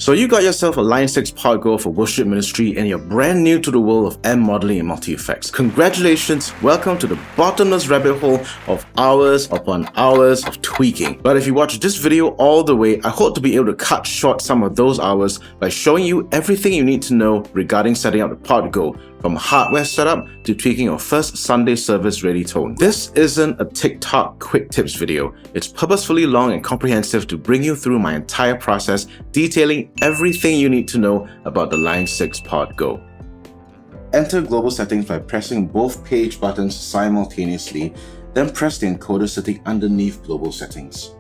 So you got yourself a Line 6 Pod Go for worship ministry and you're brand new to the world of amp modeling and multi-effects. Congratulations, welcome to the bottomless rabbit hole of hours upon hours of tweaking. But if you watch this video all the way, I hope to be able to cut short some of those hours by showing you everything you need to know regarding setting up the Pod Go, from hardware setup to tweaking your first Sunday service ready tone. This isn't a TikTok quick tips video. It's purposefully long and comprehensive to bring you through my entire process, detailing everything you need to know about the Line 6 Pod Go. Enter global settings by pressing both page buttons simultaneously, then press the encoder sitting underneath global settings.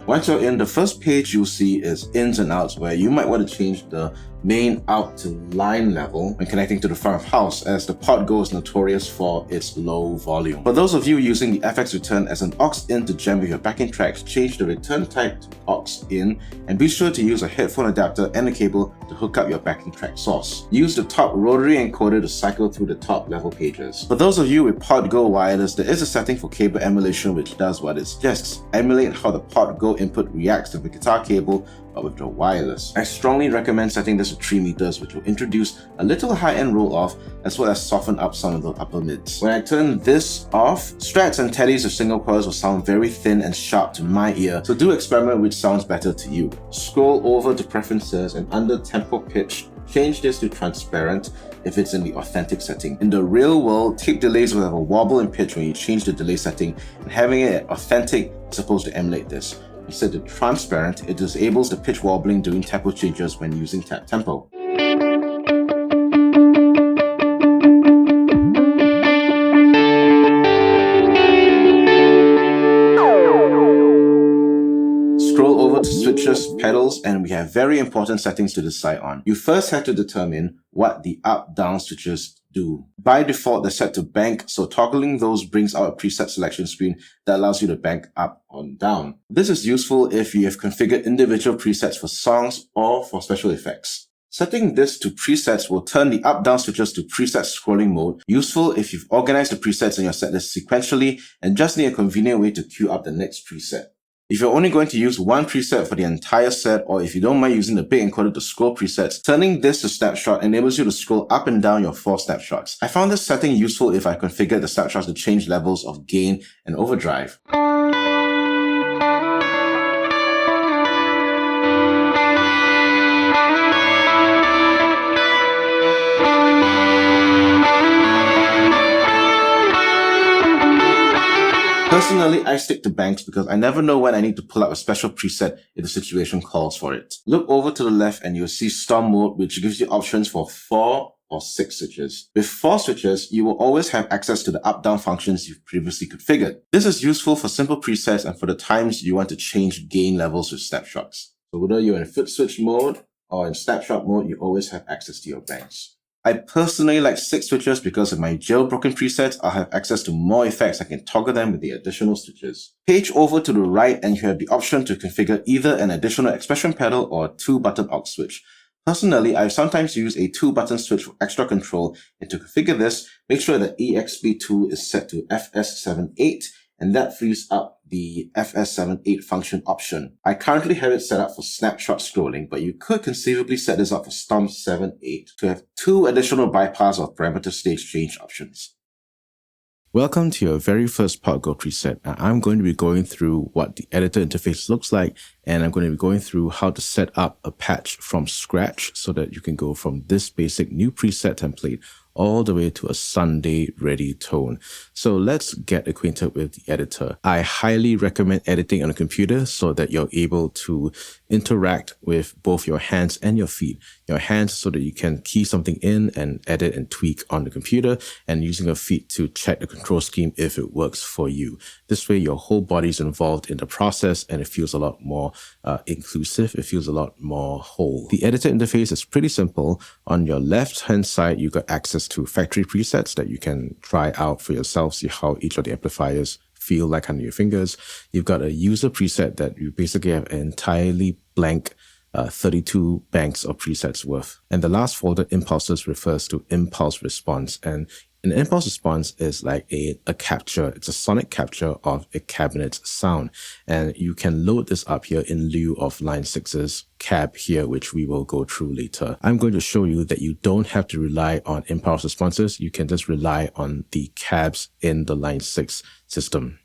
Once you're in, the first page you'll see is ins and outs, where you might want to change the main out to line level when connecting to the front of house, as the Pod Go is notorious for its low volume. For those of you using the FX return as an aux in to jam with your backing tracks, change the return type to aux in and be sure to use a headphone adapter and a cable to hook up your backing track source. Use the top rotary encoder to cycle through the top level pages. For those of you with Pod Go wireless, there is a setting for cable emulation which does what it suggests: emulate how the Pod Go input reacts to the guitar cable but with the wireless. I strongly recommend setting this to 3 meters, which will introduce a little high-end roll-off as well as soften up some of the upper mids. When I turn this off, strats and teddies with single coils will sound very thin and sharp to my ear, so do experiment which sounds better to you. Scroll over to preferences and under tempo pitch, change this to transparent if it's in the authentic setting. In the real world, tape delays will have a wobble in pitch when you change the delay setting, and having it at authentic is supposed to emulate this. Instead of transparent, it disables the pitch wobbling during tempo changes when using tap tempo. Scroll over to switches, pedals, and we have very important settings to decide on. You first have to determine what the up-down switches do. By default, they're set to bank, so toggling those brings out a preset selection screen that allows you to bank up or down. This is useful if you have configured individual presets for songs or for special effects. Setting this to presets will turn the up-down switches to preset scrolling mode, useful if you've organized the presets in your setlist sequentially and just need a convenient way to queue up the next preset. If you're only going to use one preset for the entire set, or if you don't mind using the big encoder to scroll presets, turning this to snapshot enables you to scroll up and down your 4 snapshots. I found this setting useful if I configured the snapshots to change levels of gain and overdrive. Personally, I stick to banks because I never know when I need to pull up a special preset if the situation calls for it. Look over to the left and you'll see Stomp mode, which gives you options for 4 or 6 switches. With 4 switches, you will always have access to the up-down functions you've previously configured. This is useful for simple presets and for the times you want to change gain levels with snapshots. So whether you're in footswitch mode or in snapshot mode, you always have access to your banks. I personally like 6 switches because of my jailbroken presets. I'll have access to more effects. I can toggle them with the additional switches. Page over to the right and you have the option to configure either an additional expression pedal or a 2-button aux switch. Personally, I sometimes use a 2-button switch for extra control, and to configure this, make sure that EXP2 is set to FS78, and that frees up the FS78 function option. I currently have it set up for snapshot scrolling, but you could conceivably set this up for Stomp 7.8 to have 2 additional bypass or parameter stage change options. Welcome to your very first Pod Go preset. I'm going to be going through what the editor interface looks like, and I'm going to be going through how to set up a patch from scratch so that you can go from this basic new preset template all the way to a Sunday ready tone. So let's get acquainted with the editor. I highly recommend editing on a computer so that you're able to interact with both your hands and your feet. Your hands so that you can key something in and edit and tweak on the computer, and using your feet to check the control scheme if it works for you. This way your whole body is involved in the process and it feels a lot more inclusive. It feels a lot more whole. The editor interface is pretty simple. On your left hand side, you got access to factory presets that you can try out for yourself, see how each of the amplifiers feel like under your fingers. You've got a user preset that you basically have an entirely blank 32 banks of presets worth. And the last folder, impulses, refers to impulse response. And an impulse response is like a capture. It's a sonic capture of a cabinet's sound. And you can load this up here in lieu of Line 6's cab here, which we will go through later. I'm going to show you that you don't have to rely on impulse responses. You can just rely on the cabs in the Line 6 system.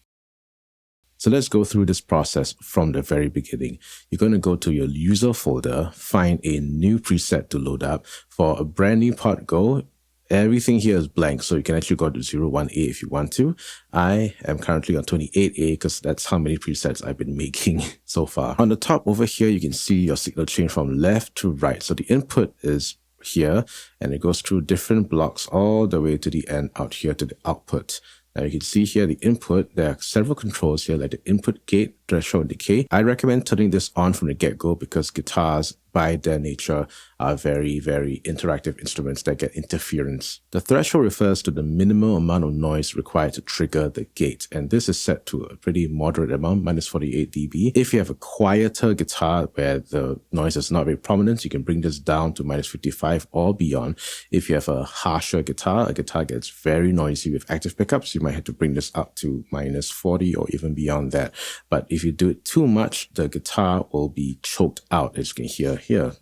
So let's go through this process from the very beginning. You're going to go to your user folder, find a new preset to load up. For a brand new part go, everything here is blank, so you can actually go to 01A if you want to. I am currently on 28A because that's how many presets I've been making so far. On the top over here, you can see your signal chain from left to right. So the input is here and it goes through different blocks all the way to the end out here to the output. Now you can see here the input, there are several controls here like the input gate, threshold, and decay. I recommend turning this on from the get-go because guitars by their nature are very, very interactive instruments that get interference. The threshold refers to the minimum amount of noise required to trigger the gate, and this is set to a pretty moderate amount, minus 48 dB. If you have a quieter guitar where the noise is not very prominent, you can bring this down to minus 55 or beyond. If you have a harsher guitar, a guitar gets very noisy with active pickups, you might have to bring this up to minus 40 or even beyond that. But if you do it too much, the guitar will be choked out, as you can hear here.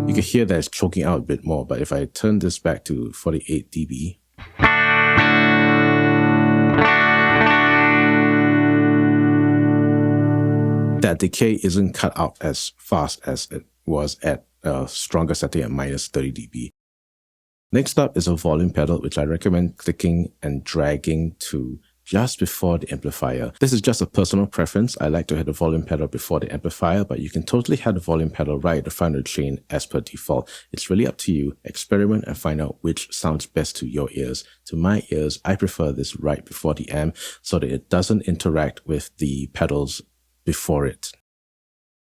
You can hear that it's choking out a bit more, but if I turn this back to 48 dB, that decay isn't cut out as fast as it was at a stronger setting at minus 30 dB. Next up is a volume pedal, which I recommend clicking and dragging to just before the amplifier. This is just a personal preference. I like to have the volume pedal before the amplifier, but you can totally have the volume pedal right at the front of the chain as per default. It's really up to you. Experiment and find out which sounds best to your ears. To my ears, I prefer this right before the amp so that it doesn't interact with the pedals before it.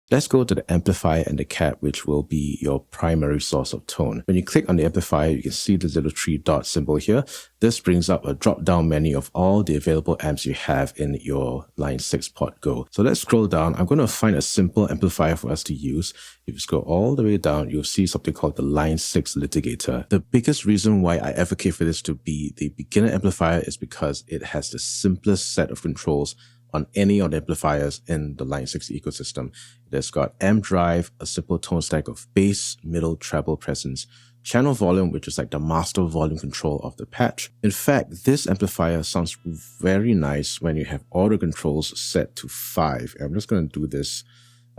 Let's go to the amplifier and the cab, which will be your primary source of tone. When you click on the amplifier, you can see the little 3 dot symbol here. This brings up a drop-down menu of all the available amps you have in your Line 6 Pod Go. So let's scroll down. I'm going to find a simple amplifier for us to use. If you scroll all the way down, you'll see something called the Line 6 Litigator. The biggest reason why I advocate for this to be the beginner amplifier is because it has the simplest set of controls on any of the amplifiers in the Line 6 ecosystem. It has got amp drive, a simple tone stack of bass, middle, treble presence, channel volume, which is like the master volume control of the patch. In fact, this amplifier sounds very nice when you have all the controls set to 5. I'm just going to do this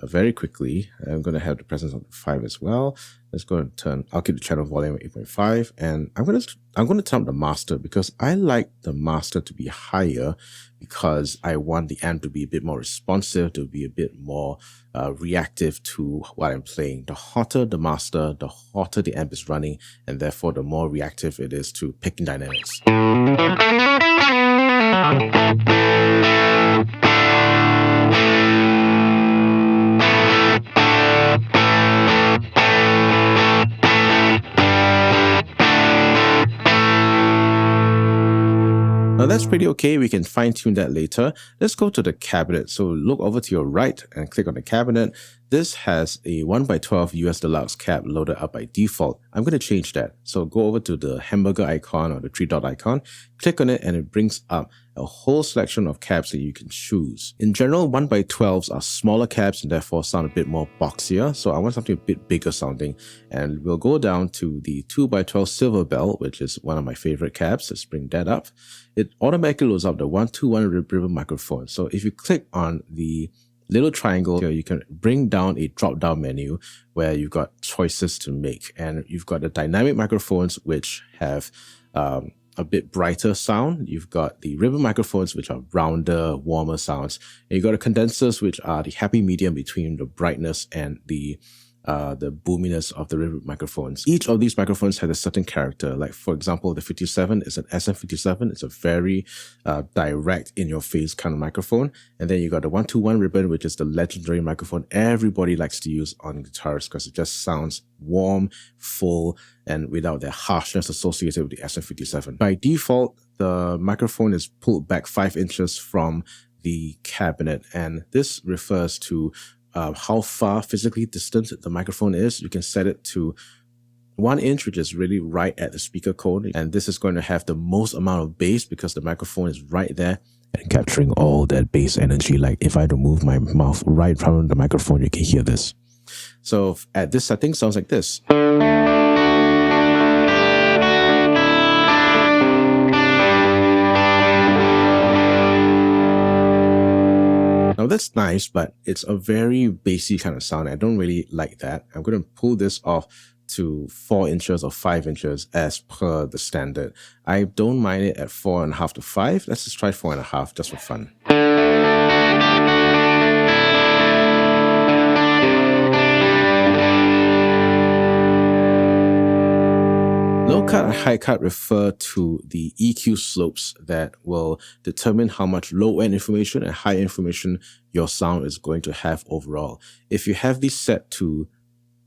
very quickly. I'm going to have the presence on 5 as well. Let's go and turn, I'll keep the channel volume at 8.5, and I'm going to turn up the master because I like the master to be higher because I want the amp to be a bit more responsive, to be a bit more reactive to what I'm playing. The hotter the master, the hotter the amp is running, and therefore the more reactive it is to picking dynamics. Now that's pretty okay, we can fine tune that later. Let's go to the cabinet. So look over to your right and click on the cabinet. This has a 1x12 US Deluxe cab loaded up by default. I'm going to change that. So go over to the hamburger icon or the 3 dot icon, click on it, and it brings up a whole selection of cabs that you can choose. In general, 1x12s are smaller cabs and therefore sound a bit more boxier. So I want something a bit bigger sounding. And we'll go down to the 2x12 Silver Bell, which is one of my favorite cabs. Let's bring that up. It automatically loads up the 121 ribbon microphone. So if you click on the little triangle here, you can bring down a drop-down menu where you've got choices to make. And you've got the dynamic microphones, which have a bit brighter sound. You've got the ribbon microphones, which are rounder, warmer sounds. And you've got the condensers, which are the happy medium between the brightness and the boominess of the ribbon microphones. Each of these microphones has a certain character. Like, for example, the 57 is an SM57. It's a very direct, in-your-face kind of microphone. And then you got the 121 ribbon, which is the legendary microphone everybody likes to use on guitars because it just sounds warm, full, and without the harshness associated with the SM57. By default, the microphone is pulled back 5 inches from the cabinet, and this refers to how far physically distant the microphone is. You can set it to 1 inch, which is really right at the speaker cone, and this is going to have the most amount of bass because the microphone is right there and capturing all that bass energy. Like if I had to move my mouth right in front of the microphone, you can hear this. So at this setting, sounds like this. Now that's nice, but it's a very bassy kind of sound. I don't really like that. I'm going to pull this off to 4 inches or 5 inches as per the standard. I don't mind it at 4.5 to 5. Let's just try 4.5 just for fun. Low cut and high cut refer to the EQ slopes that will determine how much low end information and high information your sound is going to have overall. If you have these set to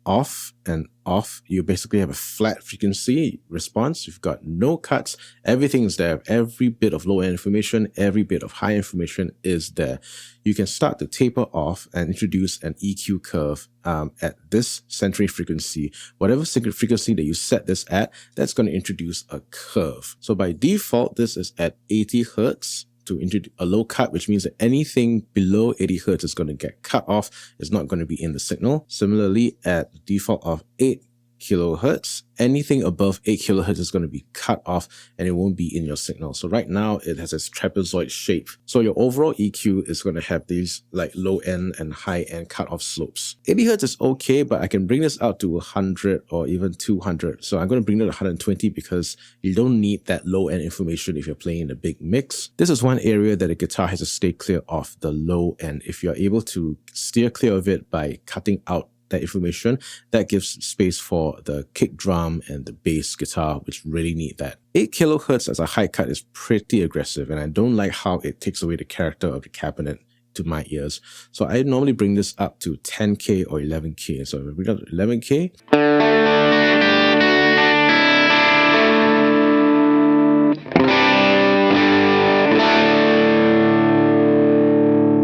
off and off, you basically have a flat frequency response. You've got no cuts. Everything's there. Every bit of low end information, every bit of high information is there. You can start to taper off and introduce an EQ curve at this centering frequency. Whatever frequency that you set this at, that's going to introduce a curve. So by default, this is at 80 Hertz. To introduce a low cut, which means that anything below 80 Hertz is going to get cut off. It's not going to be in the signal. Similarly, at the default of 8 kilohertz, anything above 8 kilohertz is going to be cut off and it won't be in your signal. So right now it has this trapezoid shape. So your overall EQ is going to have these like low end and high end cut off slopes. 80 hertz is okay, but I can bring this out to 100 or even 200. So I'm going to bring it to 120 because you don't need that low end information if you're playing in a big mix. This is one area that a guitar has to stay clear of, the low end. If you're able to steer clear of it by cutting out that information, that gives space for the kick drum and the bass guitar, which really need that. 8 kilohertz as a high cut is pretty aggressive, and I don't like how it takes away the character of the cabinet to my ears. So I normally bring this up to 10K or 11K. So if we bring it up to 11K,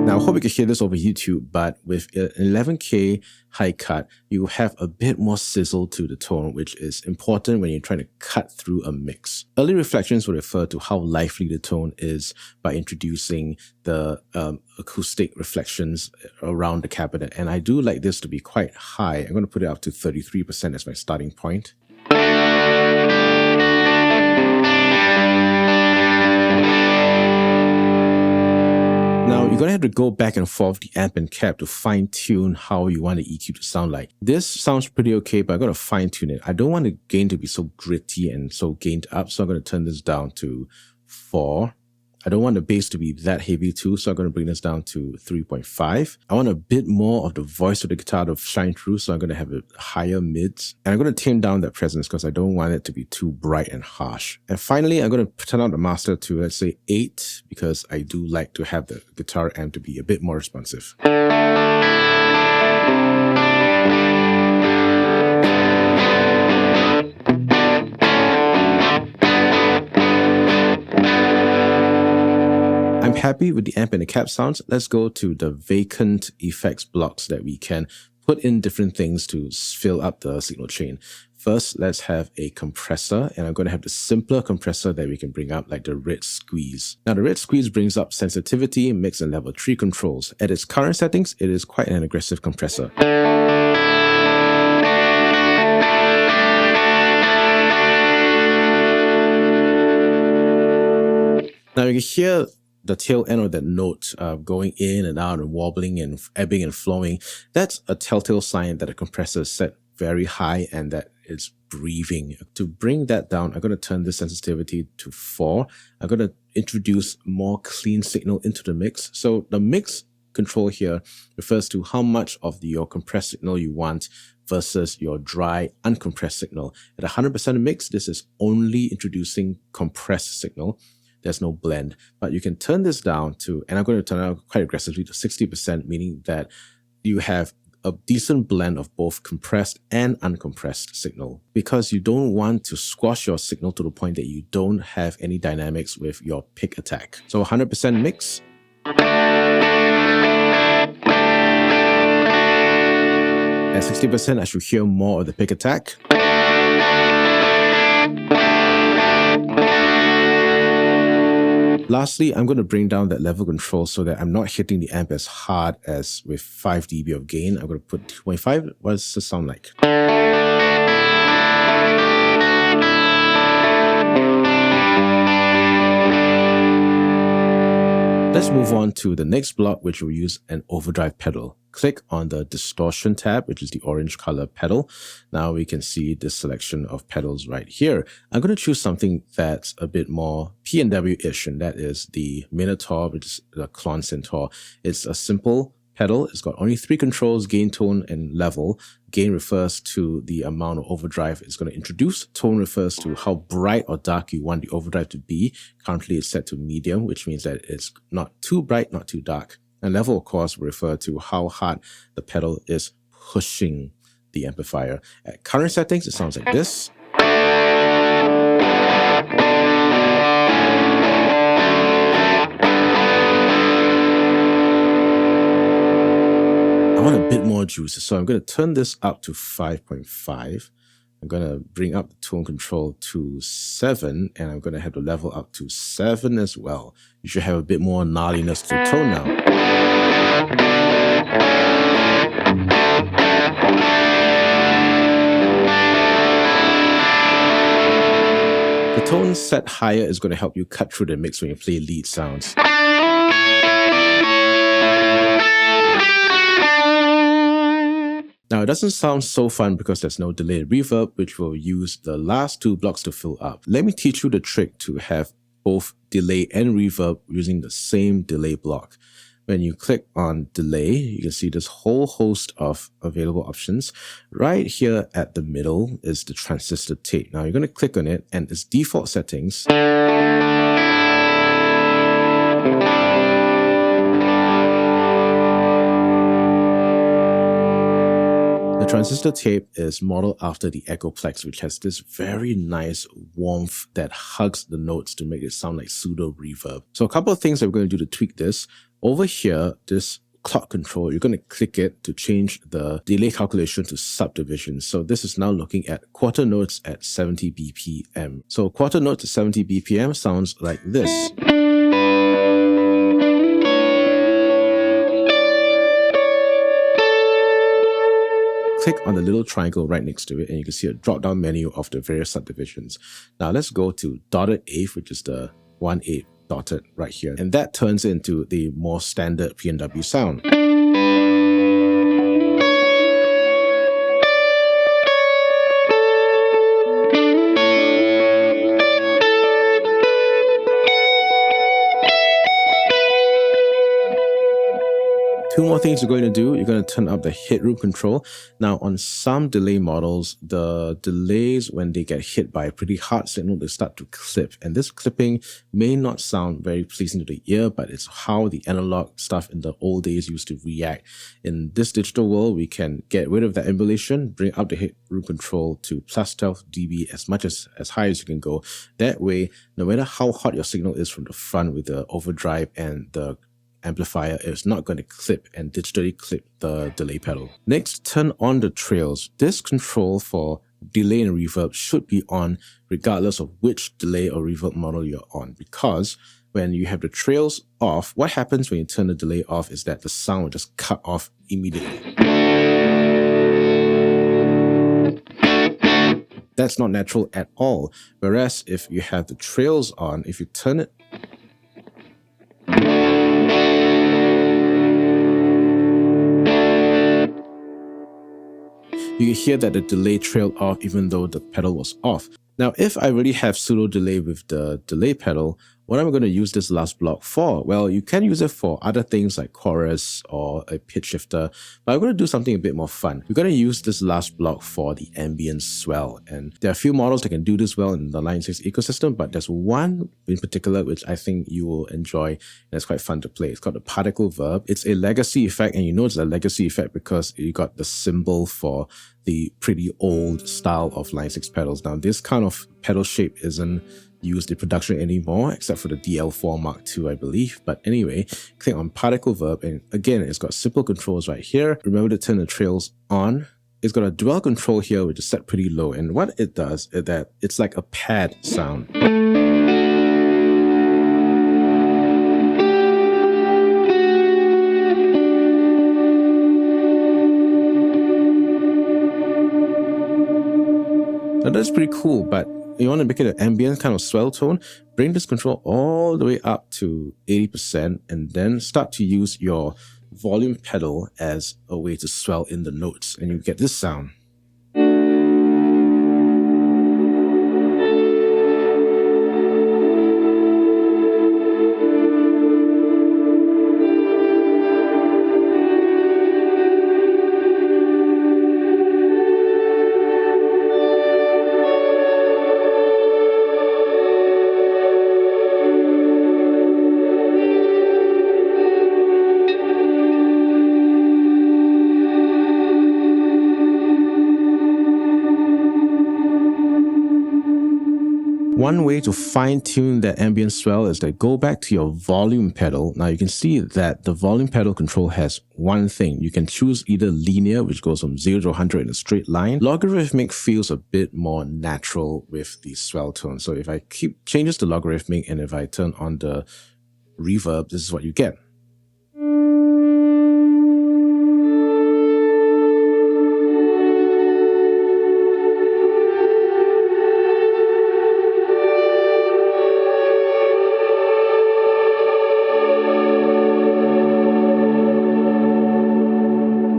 I hope you can hear this over YouTube, but with an 11K high cut, you have a bit more sizzle to the tone, which is important when you're trying to cut through a mix. Early reflections will refer to how lively the tone is by introducing the acoustic reflections around the cabinet. And I do like this to be quite high. I'm going to put it up to 33% as my starting point. Now, you're going to have to go back and forth the amp and cap to fine-tune how you want the EQ to sound like. This sounds pretty okay, but I'm going to fine-tune it. I don't want the gain to be so gritty and so gained up, so I'm going to turn this down to 4. I don't want the bass to be that heavy too, so I'm going to bring this down to 3.5. I want a bit more of the voice of the guitar to shine through, so I'm going to have a higher mids. And I'm going to tame down that presence because I don't want it to be too bright and harsh. And finally, I'm going to turn out the master to, let's say, 8, because I do like to have the guitar amp to be a bit more responsive. I'm happy with the amp and the cap sounds. Let's go to the vacant effects blocks that we can put in different things to fill up the signal chain. First, let's have a compressor, and I'm going to have the simpler compressor that we can bring up, like the red squeeze. Now, the red squeeze brings up sensitivity, mix, and level 3 controls. At its current settings, it is quite an aggressive compressor. Now, you can hear the tail end of that note going in and out and wobbling and ebbing and flowing. That's a telltale sign that the compressor is set very high and that it's breathing. To bring that down, I'm going to turn this sensitivity to 4. I'm going to introduce more clean signal into the mix. So the mix control here refers to how much of your compressed signal you want versus your dry, uncompressed signal. At 100% mix, this is only introducing compressed signal. There's no blend, but you can turn this down to, and I'm going to turn it out quite aggressively to 60%, meaning that you have a decent blend of both compressed and uncompressed signal, because you don't want to squash your signal to the point that you don't have any dynamics with your pick attack. So 100% mix. At 60%, I should hear more of the pick attack. Lastly, I'm going to bring down that level control so that I'm not hitting the amp as hard as with 5 dB of gain. I'm going to put 2.5. What does this sound like? Let's move on to the next block, which will use an overdrive pedal. Click on the distortion tab, which is the orange color pedal. Now we can see this selection of pedals right here. I'm going to choose something that's a bit more P&W-ish, and that is the Minotaur, which is the Clon Centaur. It's a simple pedal. It's got only 3 controls: gain, tone, and level. Gain refers to the amount of overdrive it's going to introduce. Tone refers to how bright or dark you want the overdrive to be. Currently, it's set to medium, which means that it's not too bright, not too dark. And level, of course, will refer to how hard the pedal is pushing the amplifier. At current settings, it sounds like this. I want a bit more juice, so I'm going to turn this up to 5.5. I'm going to bring up the tone control to 7, and I'm going to have the level up to 7 as well. You should have a bit more gnarliness to the tone now. The tone set higher is going to help you cut through the mix when you play lead sounds. Now, it doesn't sound so fun because there's no delay reverb, which we'll use the last 2 blocks to fill up. Let me teach you the trick to have both delay and reverb using the same delay block. When you click on delay, you can see this whole host of available options. Right here at the middle is the transistor tape. Now, you're going to click on it, and its default settings. The transistor tape is modeled after the Echoplex, which has this very nice warmth that hugs the notes to make it sound like pseudo-reverb. So a couple of things that we're going to do to tweak this. Over here, this clock control, you're going to click it to change the delay calculation to subdivisions. So this is now looking at quarter notes at 70 BPM. So quarter notes at 70 BPM sounds like this. Click on the little triangle right next to it, and you can see a drop-down menu of the various subdivisions. Now let's go to dotted eighth, which is the 1/8 dotted right here. And that turns into the more standard P&W sound. Two more things you're going to do. You're going to turn up the headroom control. Now, on some delay models, the delays, when they get hit by a pretty hard signal, they start to clip. And this clipping may not sound very pleasing to the ear, but it's how the analog stuff in the old days used to react. In this digital world, we can get rid of that emulation, bring up the headroom control to plus 12 dB as much as high as you can go. That way, no matter how hot your signal is from the front with the overdrive and the amplifier, is not going to clip and digitally clip the delay pedal. Next, turn on the trails. This control for delay and reverb should be on regardless of which delay or reverb model you're on, because when you have the trails off, what happens when you turn the delay off is that the sound will just cut off immediately. That's not natural at all. Whereas if you have the trails on, if you turn it, you can hear that the delay trailed off even though the pedal was off. Now, if I really have pseudo delay with the delay pedal, What am I going to use this last block for? Well, you can use it for other things like chorus or a pitch shifter, but I'm going to do something a bit more fun. We're going to use this last block for the ambient swell, and there are a few models that can do this well in the Line 6 ecosystem, but there's one in particular which I think you will enjoy, and it's quite fun to play. It's called the particle verb. It's a legacy effect, and you know it's a legacy effect because you got the symbol for the pretty old style of Line 6 pedals. Now, this kind of pedal shape isn't used in production anymore, except for the DL4 Mark II, I believe. But anyway, click on particle verb, and again, it's got simple controls right here. Remember to turn the trails on. It's got a dwell control here, which is set pretty low. And what it does is that it's like a pad sound. Now that's pretty cool, but you want to make it an ambient kind of swell tone, bring this control all the way up to 80% and then start to use your volume pedal as a way to swell in the notes, and you get this sound. One way to fine-tune that ambient swell is to go back to your volume pedal. Now you can see that the volume pedal control has one thing. You can choose either linear, which goes from 0 to 100 in a straight line. Logarithmic feels a bit more natural with the swell tone. So if I keep changes to logarithmic and if I turn on the reverb, this is what you get.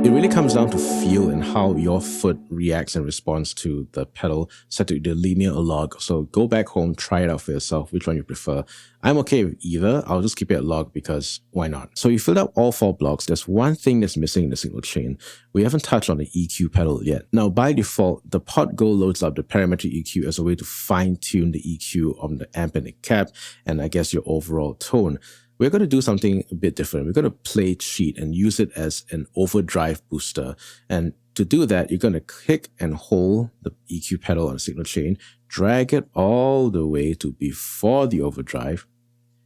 It really comes down to feel and how your foot reacts and responds to the pedal set to either linear or log. So go back home, try it out for yourself, which one you prefer. I'm okay with either. I'll just keep it at log because why not? So you filled out all 4 blocks. There's one thing that's missing in the signal chain. We haven't touched on the EQ pedal yet. Now, by default, the Pod Go loads up the parametric EQ as a way to fine-tune the EQ on the amp and the cap, and I guess your overall tone. We're going to do something a bit different. We're going to play cheat and use it as an overdrive booster. And to do that, you're going to click and hold the EQ pedal on the signal chain, drag it all the way to before the overdrive,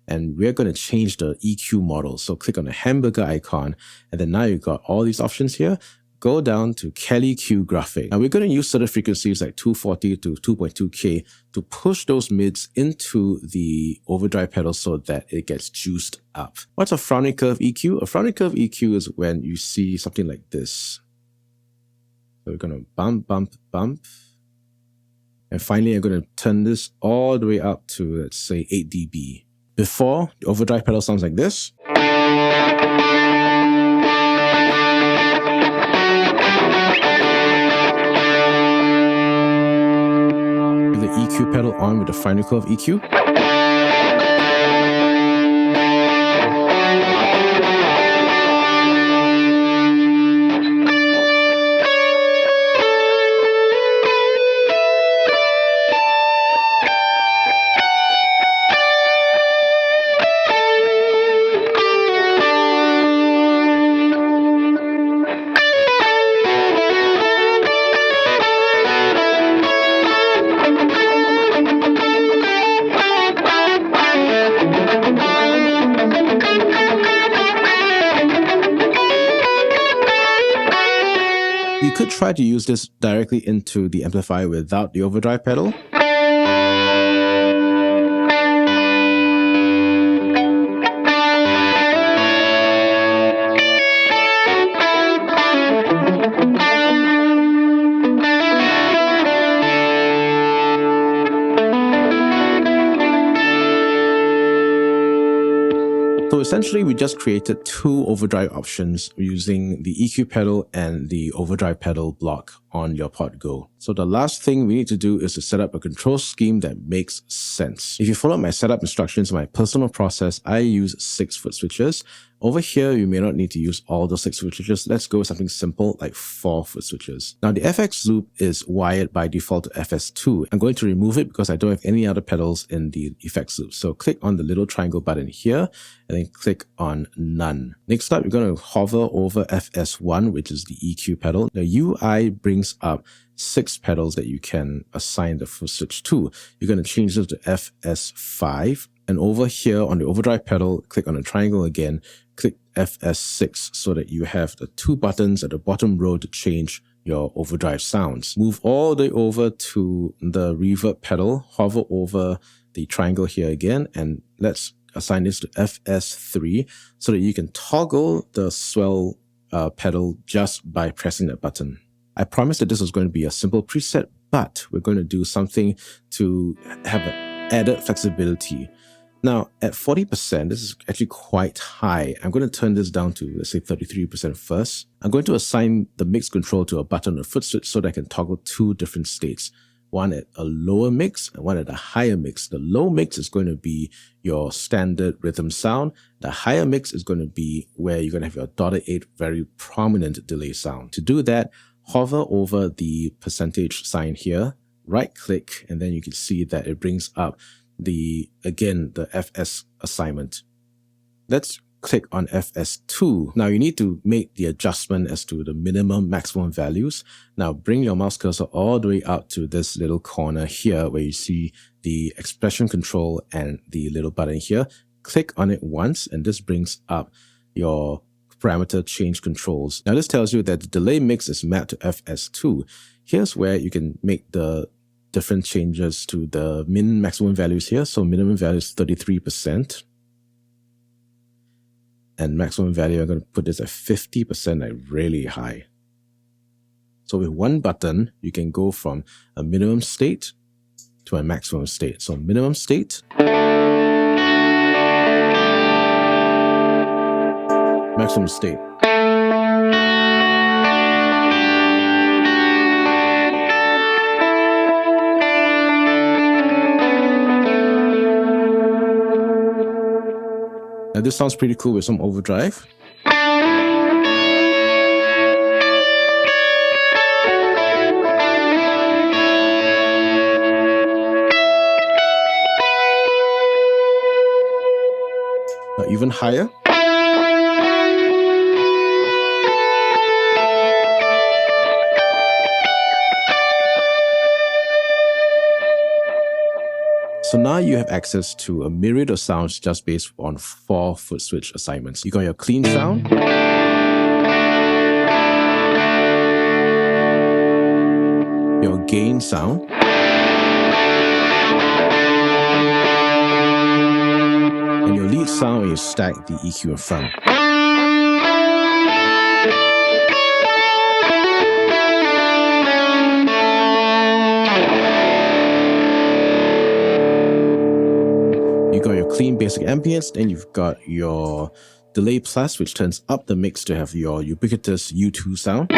and we're going to change the EQ model. So click on the hamburger icon, and then now you've got all these options here. Go down to Kelly Q graphic. Now we're going to use certain frequencies like 240 to 2.2K to push those mids into the overdrive pedal so that it gets juiced up. What's a frowning curve EQ? A frowning curve EQ is when you see something like this. So we're going to bump, bump, bump. And finally, I'm going to turn this all the way up to, let's say, 8 dB. Before, the overdrive pedal sounds like this. The EQ pedal on with the frowning curve EQ. You could try to use this directly into the amplifier without the overdrive pedal. So it's essentially, we just created two overdrive options using the EQ pedal and the overdrive pedal block on your Pod Go. So the last thing we need to do is to set up a control scheme that makes sense. If you follow my setup instructions in my personal process, I use 6 foot switches. Over here, you may not need to use all the 6 foot switches. Let's go with something simple like 4 foot switches. Now the FX loop is wired by default to FS2. I'm going to remove it because I don't have any other pedals in the effects loop. So click on the little triangle button here and then click on none. Next up, you're going to hover over FS1, which is the EQ pedal. The UI brings up 6 pedals that you can assign the foot switch to. You're going to change this to FS5. And over here on the overdrive pedal, click on the triangle again, click FS6 so that you have the 2 buttons at the bottom row to change your overdrive sounds. Move all the way over to the reverb pedal, hover over the triangle here again, and let's assign this to FS3 so that you can toggle the swell pedal just by pressing that button. I promised that this was going to be a simple preset, but we're going to do something to have an added flexibility. Now, at 40%, this is actually quite high. I'm going to turn this down to, let's say, 33% first. I'm going to assign the mix control to a button on the foot switch so that I can toggle 2 different states. One at a lower mix and one at a higher mix. The low mix is going to be your standard rhythm sound. The higher mix is going to be where you're going to have your .8 very prominent delay sound. To do that, hover over the percentage sign here, right click, and then you can see that it brings up the FS assignment. Let's click on FS2. Now you need to make the adjustment as to the minimum, maximum values. Now bring your mouse cursor all the way out to this little corner here where you see the expression control and the little button here. Click on it once and this brings up your parameter change controls. Now this tells you that the delay mix is mapped to FS2. Here's where you can make the different changes to the min maximum values here. So minimum value is 33%. And maximum value, I'm going to put this at 50%, like really high. So with one button, you can go from a minimum state to a maximum state. So minimum state, maximum state. Now this sounds pretty cool with some overdrive. Now even higher. So now you have access to a myriad of sounds just based on 4 foot switch assignments. You got your clean sound, your gain sound, and your lead sound when you stack the EQ in front. You've got your clean basic ambience, then you've got your delay plus, which turns up the mix to have your ubiquitous U2 sound.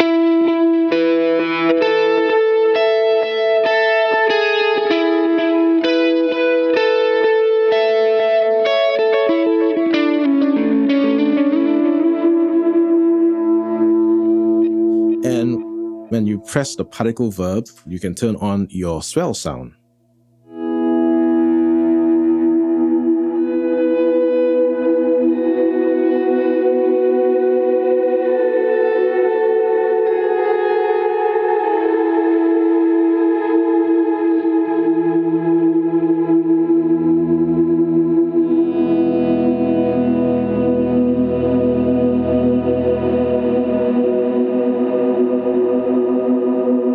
And when you press the particle verb, you can turn on your swell sound.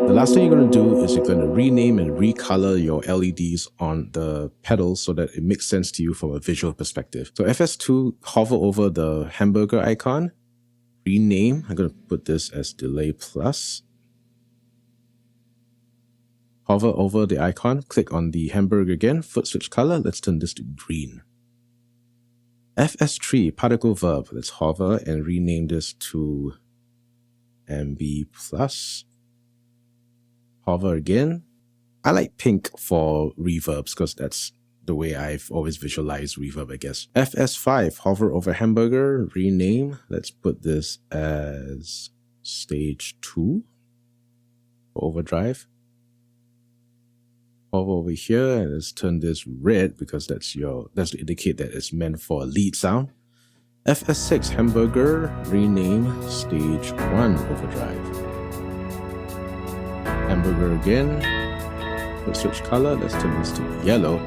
The last thing you're going to do is you're going to rename and recolor your LEDs on the pedals so that it makes sense to you from a visual perspective. So FS2, hover over the hamburger icon, rename. I'm going to put this as delay plus. Hover over the icon, click on the hamburger again, foot switch color. Let's turn this to green. FS3, particle verb. Let's hover and rename this to MB+. Hover again. I like pink for reverbs because that's the way I've always visualized reverb, I guess. FS5, hover over hamburger, rename. Let's put this as stage 2 for overdrive. Hover over here and let's turn this red because that's to indicate that it's meant for a lead sound. FS6, hamburger, rename stage 1 overdrive. Hamburger again. Let's switch color. Let's turn this to yellow.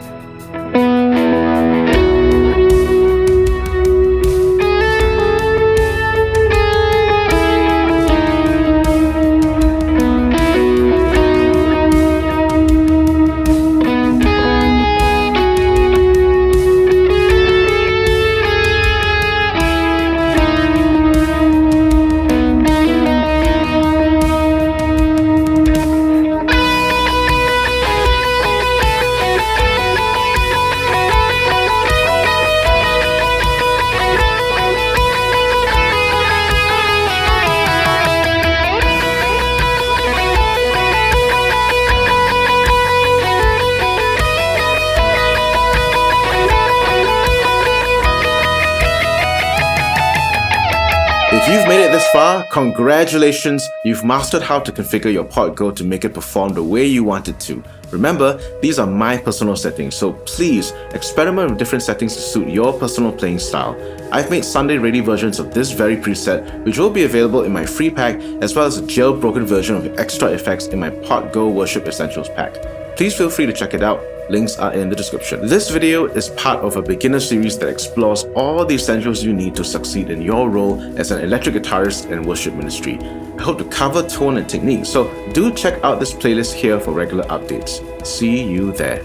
If you've made it this far, congratulations! You've mastered how to configure your Pod Go to make it perform the way you want it to. Remember, these are my personal settings, so please experiment with different settings to suit your personal playing style. I've made Sunday-ready versions of this very preset, which will be available in my free pack, as well as a jailbroken version of the extra effects in my Pod Go Worship Essentials pack. Please feel free to check it out. Links are in the description. This video is part of a beginner series that explores all the essentials you need to succeed in your role as an electric guitarist in worship ministry. I hope to cover tone and technique, so do check out this playlist here for regular updates. See you there.